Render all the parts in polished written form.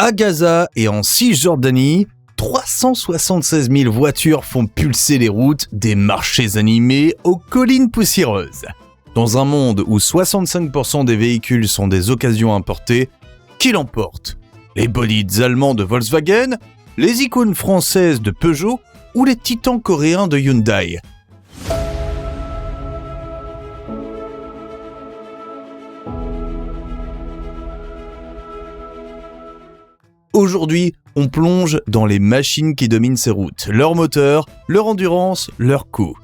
À Gaza et en Cisjordanie, 376 000 voitures font pulser les routes des marchés animés aux collines poussiéreuses. Dans un monde où 65% des véhicules sont des occasions importées, qui l'emporte ? Les bolides allemands de Volkswagen, les icônes françaises de Peugeot ou les titans coréens de Hyundai ? Aujourd'hui, on plonge dans les machines qui dominent ces routes, leur moteur, leur endurance, leur coût.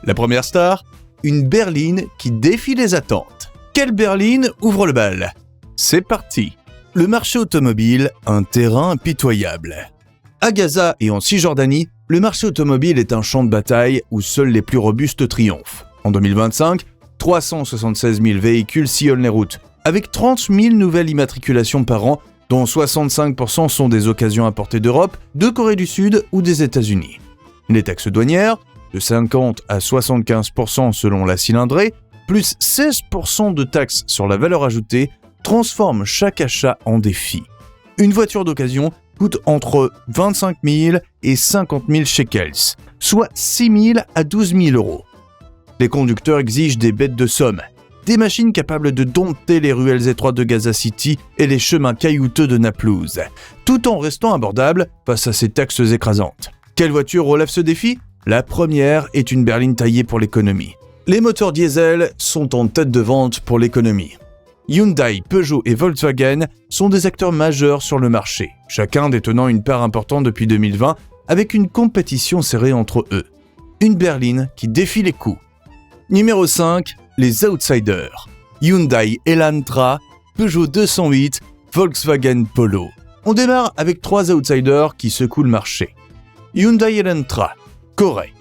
La première star, une berline qui défie les attentes. Quelle berline ouvre le bal ? C'est parti. Le marché automobile, un terrain impitoyable. À Gaza et en Cisjordanie, le marché automobile est un champ de bataille où seuls les plus robustes triomphent. En 2025, 376 000 véhicules sillonnent les routes, avec 30 000 nouvelles immatriculations par an, dont 65% sont des occasions importées d'Europe, de Corée du Sud ou des États-Unis. Les taxes douanières, de 50 à 75% selon la cylindrée, plus 16% de taxes sur la valeur ajoutée, transforment chaque achat en défi. Une voiture d'occasion coûte entre 25 000 et 50 000 shekels, soit 6 000 à 12 000 euros. Les conducteurs exigent des bêtes de somme, des machines capables de dompter les ruelles étroites de Gaza City et les chemins caillouteux de Naplouse, tout en restant abordables face à ces taxes écrasantes. Quelle voiture relève ce défi ? La première est une berline taillée pour l'économie. Les moteurs diesel sont en tête de vente pour l'économie. Hyundai, Peugeot et Volkswagen sont des acteurs majeurs sur le marché, chacun détenant une part importante depuis 2020 avec une compétition serrée entre eux. Une berline qui défie les coûts. Numéro 5, les outsiders. Hyundai Elantra, Peugeot 208, Volkswagen Polo. On démarre avec 3 outsiders qui secouent le marché. Hyundai Elantra, Corée.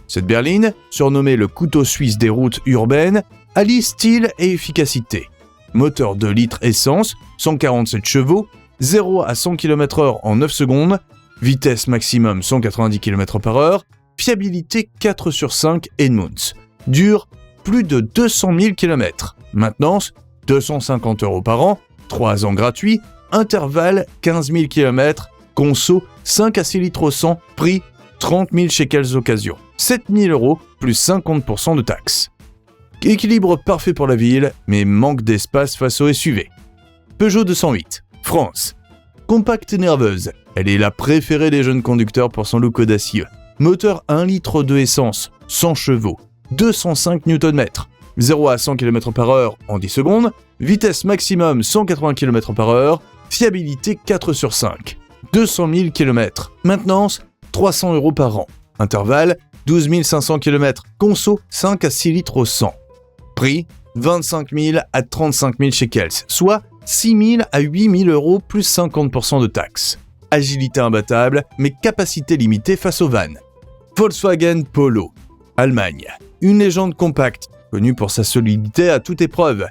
Cette berline, surnommée le couteau suisse des routes urbaines, allie style et efficacité. Moteur 2 litres essence, 147 chevaux, 0 à 100 km/h en 9 secondes, vitesse maximum 190 km/h, fiabilité 4 sur 5 Edmunds. Dure plus de 200 000 km. Maintenance, 250 € par an, 3 ans gratuits, intervalle 15 000 km, conso 5 à 6 litres au 100, prix 30 000 shekels occasion, 7 000 € plus 50% de taxes. Équilibre parfait pour la ville, mais manque d'espace face au SUV. Peugeot 208, France. Compacte et nerveuse, elle est la préférée des jeunes conducteurs pour son look audacieux. Moteur 1 litre de essence, 100 chevaux, 205 Nm, 0 à 100 km/h en 10 secondes, vitesse maximum 180 km/h, fiabilité 4 sur 5, 200 000 km, maintenance 300 € par an, intervalle 12 500 km, conso 5 à 6 litres au 100, prix 25 000 à 35 000 shekels, soit 6 000 à 8 000 € plus 50% de taxes. Agilité imbattable, mais capacité limitée face aux vannes. Volkswagen Polo, Allemagne. Une légende compacte, connue pour sa solidité à toute épreuve.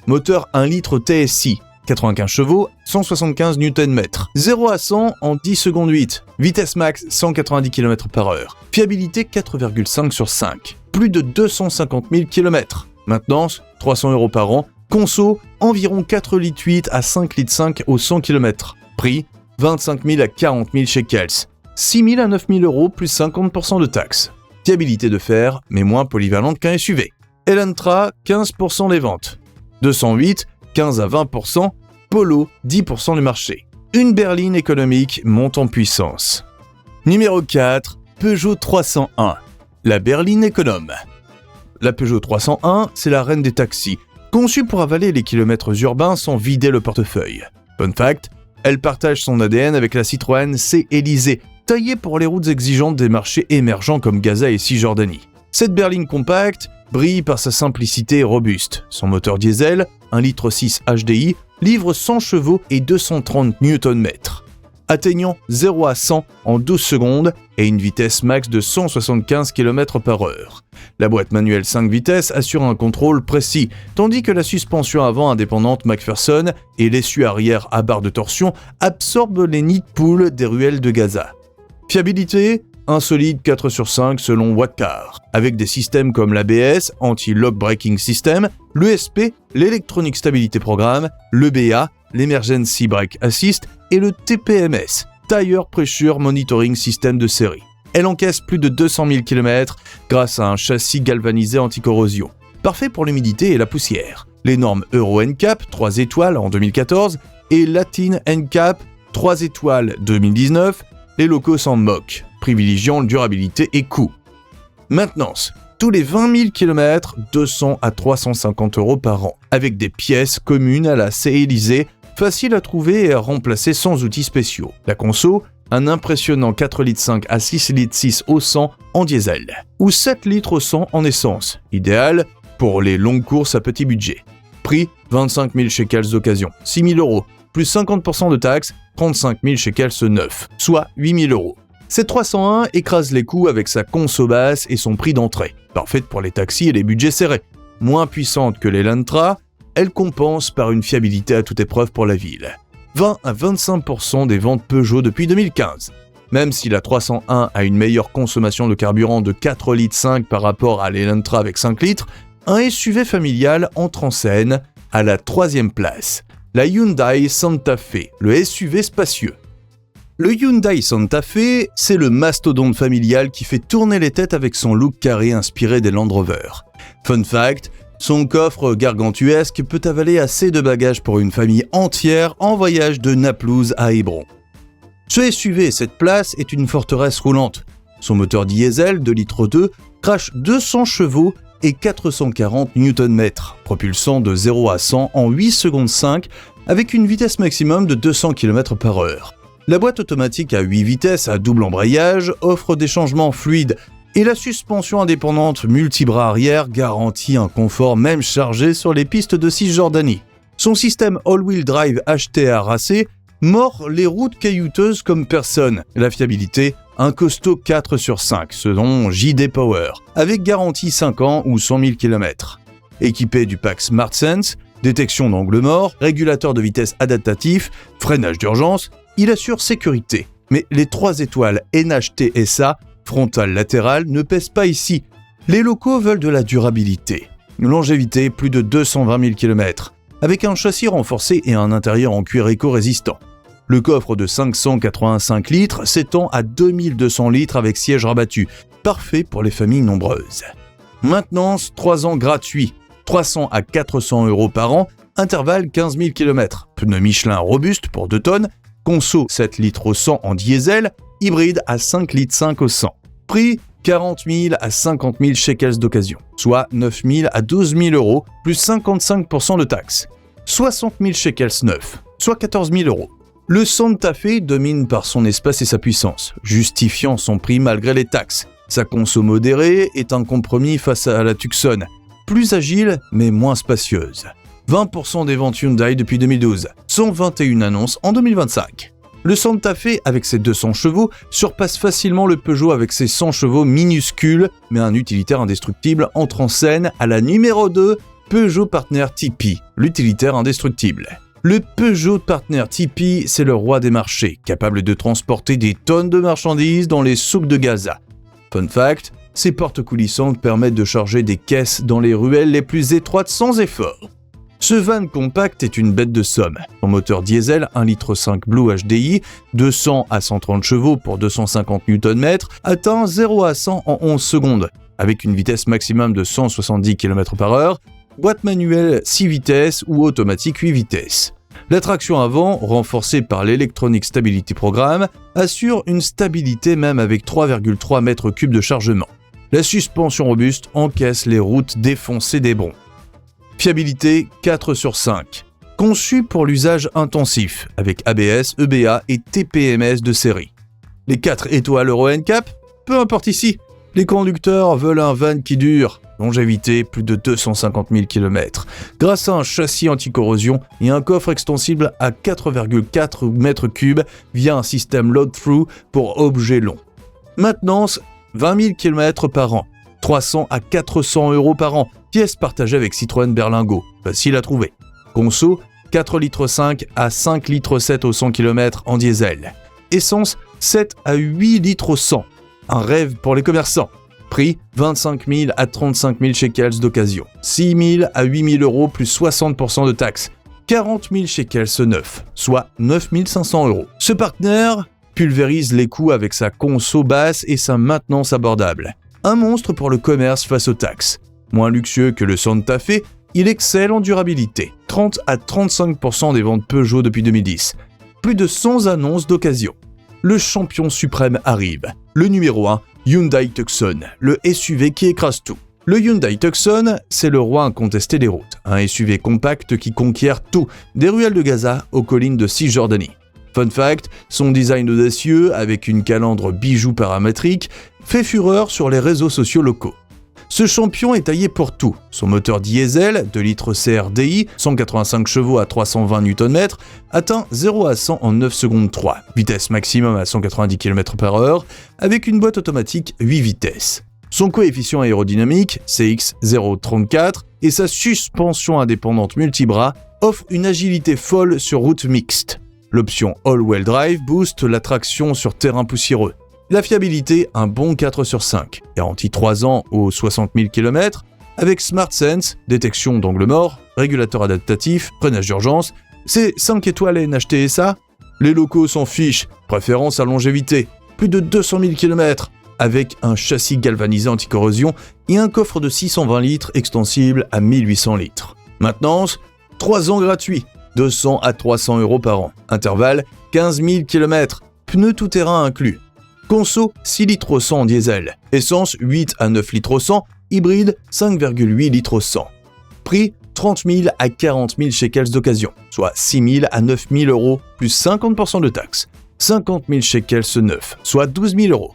Moteur 1 litre TSI, 95 chevaux, 175 Nm. 0 à 100 en 10 secondes 8. Vitesse max 190 km/h. Fiabilité 4,5 sur 5. Plus de 250 000 km. Maintenance 300 € par an. Conso environ 4 litres 8 à 5 litres 5 au 100 km. Prix 25 000 à 40 000 shekels. 6 000 à 9 000 € plus 50% de taxes. Fiabilité de fer, mais moins polyvalente qu'un SUV. Elantra, 15% des ventes. 208, 15 à 20%. Polo, 10% du marché. Une berline économique monte en puissance. Numéro 4, Peugeot 301. La berline économe. La Peugeot 301, c'est la reine des taxis, conçue pour avaler les kilomètres urbains sans vider le portefeuille. Fun fact, elle partage son ADN avec la Citroën C Élysée, taillée pour les routes exigeantes des marchés émergents comme Gaza et Cisjordanie. Cette berline compacte brille par sa simplicité robuste. Son moteur diesel, 1 litre 6 HDI, livre 100 chevaux et 230 Nm, atteignant 0 à 100 en 12 secondes et une vitesse max de 175 km/h. La boîte manuelle 5 vitesses assure un contrôle précis, tandis que la suspension avant indépendante McPherson et l'essuie arrière à barre de torsion absorbent les nids de poules des ruelles de Gaza. Fiabilité, un solide 4 sur 5 selon Wattcar, avec des systèmes comme l'ABS, Anti-Lock Braking System, l'ESP, l'Electronic Stability Program, l'EBA, l'Emergency Brake Assist est le TPMS, Tire Pressure Monitoring System de série. Elle encaisse plus de 200 000 km grâce à un châssis galvanisé anti-corrosion, parfait pour l'humidité et la poussière. Les normes Euro NCAP 3 étoiles en 2014 et Latin NCAP 3 étoiles 2019, les locaux s'en moquent, privilégiant durabilité et coût. Maintenance. Tous les 20 000 km, 200 à 350 € par an, avec des pièces communes à la CELISE, faciles à trouver et à remplacer sans outils spéciaux. La conso, un impressionnant 4,5 litres à 6,6 litres au 100 en diesel, ou 7 litres au 100 en essence, idéal pour les longues courses à petit budget. Prix 25 000 shekels d'occasion, 6 000 €, plus 50% de taxes, 35 000 shekels neuf, soit 8 000 €. Cette 301 écrase les coûts avec sa conso basse et son prix d'entrée, parfaite pour les taxis et les budgets serrés. Moins puissante que l'Elantra, elle compense par une fiabilité à toute épreuve pour la ville. 20 à 25% des ventes Peugeot depuis 2015. Même si la 301 a une meilleure consommation de carburant de 4,5 litres par rapport à l'Elantra avec 5 litres, un SUV familial entre en scène à la 3e place. La Hyundai Santa Fe, le SUV spacieux. Le Hyundai Santa Fe, c'est le mastodonte familial qui fait tourner les têtes avec son look carré inspiré des Land Rover. Fun fact, son coffre gargantuesque peut avaler assez de bagages pour une famille entière en voyage de Naplouse à Hébron. Ce SUV 7 places est une forteresse roulante. Son moteur diesel 2,2 litres crache 200 chevaux et 440 Nm, propulsant de 0 à 100 en 8 secondes 5 avec une vitesse maximum de 200 km/h. La boîte automatique à 8 vitesses à double embrayage offre des changements fluides et la suspension indépendante multibras arrière garantit un confort même chargé sur les pistes de Cisjordanie. Son système all-wheel drive HTR AC mord les routes caillouteuses comme personne. La fiabilité, un costaud 4 sur 5 selon JD Power, avec garantie 5 ans ou 100 000 km. Équipé du pack SmartSense, détection d'angle mort, régulateur de vitesse adaptatif, freinage d'urgence, il assure sécurité. Mais les 3 étoiles NHTSA, frontale latérale, ne pèsent pas ici. Les locaux veulent de la durabilité. Une longévité, plus de 220 000 km, avec un châssis renforcé et un intérieur en cuir éco-résistant. Le coffre de 585 litres s'étend à 2200 litres avec siège rabattu, parfait pour les familles nombreuses. Maintenance, 3 ans gratuits, 300 à 400 € par an, intervalle 15 000 km. Pneus Michelin robustes pour 2 tonnes, conso 7 litres au 100 en diesel, hybride à 5 litres 5 au 100. Prix 40 000 à 50 000 shekels d'occasion, soit 9 000 à 12 000 €, plus 55% de taxes. 60 000 shekels neufs, soit 14 000 €. Le Santa Fe domine par son espace et sa puissance, justifiant son prix malgré les taxes. Sa conso modérée est un compromis face à la Tucson, plus agile mais moins spacieuse. 20% des ventes Hyundai depuis 2012, 121 annonces en 2025. Le Santa Fe, avec ses 200 chevaux, surpasse facilement le Peugeot avec ses 100 chevaux minuscules, mais un utilitaire indestructible entre en scène à la numéro 2, Peugeot Partner TP, l'utilitaire indestructible. Le Peugeot Partner TP, c'est le roi des marchés, capable de transporter des tonnes de marchandises dans les souks de Gaza. Fun fact, ces portes coulissantes permettent de charger des caisses dans les ruelles les plus étroites sans effort. Ce van compact est une bête de somme. Son moteur diesel 1,5 litre Blue HDI, 200 à 130 chevaux pour 250 Nm, atteint 0 à 100 en 11 secondes, avec une vitesse maximum de 170 km/h, boîte manuelle 6 vitesses ou automatique 8 vitesses. La traction avant, renforcée par l'Electronic Stability Program, assure une stabilité même avec 3,3 m3 de chargement. La suspension robuste encaisse les routes défoncées d'Hébron. Fiabilité 4 sur 5. Conçu pour l'usage intensif, avec ABS, EBA et TPMS de série. Les 4 étoiles Euro NCAP? Peu importe ici. Les conducteurs veulent un van qui dure. Longévité, plus de 250 000 km. Grâce à un châssis anti-corrosion et un coffre extensible à 4,4 m3 via un système load-through pour objets longs. Maintenance, 20 000 km par an. 300 à 400 € par an. Pièces partagées avec Citroën Berlingo. Facile à trouver. Conso, 4,5 litres à 5 litres 7 au 100 km en diesel. Essence, 7 à 8 litres au 100. Un rêve pour les commerçants. Prix 25 000 à 35 000 shekels d'occasion. 6 000 à 8 000 € plus 60% de taxes. 40 000 shekels neufs, soit 9 500 €. Ce partenaire pulvérise les coûts avec sa conso basse et sa maintenance abordable. Un monstre pour le commerce face aux taxes. Moins luxueux que le Santa Fe, il excelle en durabilité. 30 à 35% des ventes Peugeot depuis 2010. Plus de 100 annonces d'occasion. Le champion suprême arrive. Le numéro 1, Hyundai Tucson, le SUV qui écrase tout. Le Hyundai Tucson, c'est le roi incontesté des routes. Un SUV compact qui conquiert tout, des ruelles de Gaza aux collines de Cisjordanie. Fun fact, son design audacieux, avec une calandre bijoux paramétrique, fait fureur sur les réseaux sociaux locaux. Ce champion est taillé pour tout. Son moteur diesel, 2 litres CRDI, 185 chevaux à 320 Nm, atteint 0 à 100 en 9 secondes 3, vitesse maximum à 190 km/h, avec une boîte automatique 8 vitesses. Son coefficient aérodynamique, CX034, et sa suspension indépendante multibras offrent une agilité folle sur route mixte. L'option All-Wheel Drive booste la traction sur terrain poussiéreux. La fiabilité, un bon 4 sur 5. Garantie 3 ans aux 60 000 km, avec Smart Sense, détection d'angle mort, régulateur adaptatif, freinage d'urgence. C'est 5 étoiles à NHTSA. Les locaux s'en fichent, préférence à longévité. Plus de 200 000 km, avec un châssis galvanisé anti-corrosion et un coffre de 620 litres extensible à 1800 litres. Maintenance, 3 ans gratuits, 200 à 300 € par an. Intervalle, 15 000 km, pneus tout-terrain inclus. Conso, 6 litres au 100 en diesel. Essence, 8 à 9 litres au 100. Hybride, 5,8 litres au 100. Prix, 30 000 à 40 000 shekels d'occasion, soit 6 000 à 9 000 € plus 50% de taxes. 50 000 shekels neufs, soit 12 000 €.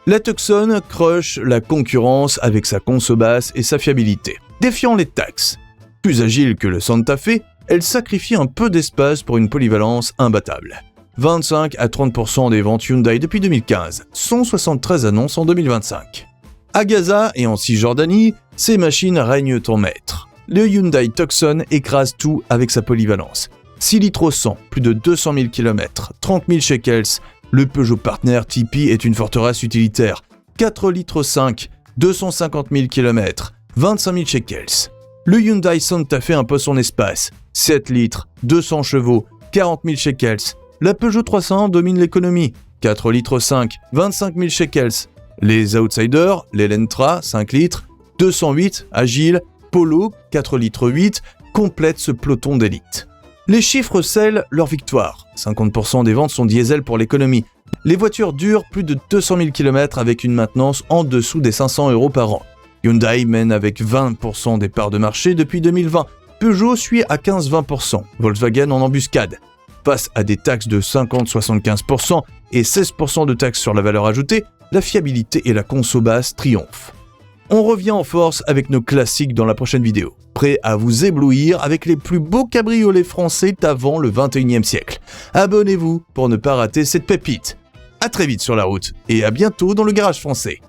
La Tucson crush la concurrence avec sa conso basse et sa fiabilité. Défiant les taxes. Plus agile que le Santa Fe, elle sacrifie un peu d'espace pour une polyvalence imbattable. 25 à 30% des ventes Hyundai depuis 2015, 173 annonces en 2025. À Gaza et en Cisjordanie, ces machines règnent en maître. Le Hyundai Tucson écrase tout avec sa polyvalence. 6 litres au 100, plus de 200 000 km, 30 000 shekels. Le Peugeot Partner Tipeee est une forteresse utilitaire. 4 litres 5, 250 000 km, 25 000 shekels. Le Hyundai Santa Fe impose son espace. 7 litres, 200 chevaux, 40 000 shekels. La Peugeot 300 domine l'économie. 4 litres 5, 25 000 shekels. Les outsiders, l'Elantra, 5 litres, 208, Agile, Polo, 4 litres 8, complètent ce peloton d'élite. Les chiffres scellent leur victoire. 50% des ventes sont diesel pour l'économie. Les voitures durent plus de 200 000 km avec une maintenance en dessous des 500 € par an. Hyundai mène avec 20% des parts de marché depuis 2020. Peugeot suit à 15-20%. Volkswagen en embuscade. Face à des taxes de 50-75% et 16% de taxes sur la valeur ajoutée, la fiabilité et la conso basse triomphent. On revient en force avec nos classiques dans la prochaine vidéo. Prêt à vous éblouir avec les plus beaux cabriolets français d'avant le 21e siècle. Abonnez-vous pour ne pas rater cette pépite. À très vite sur la route et à bientôt dans le garage français.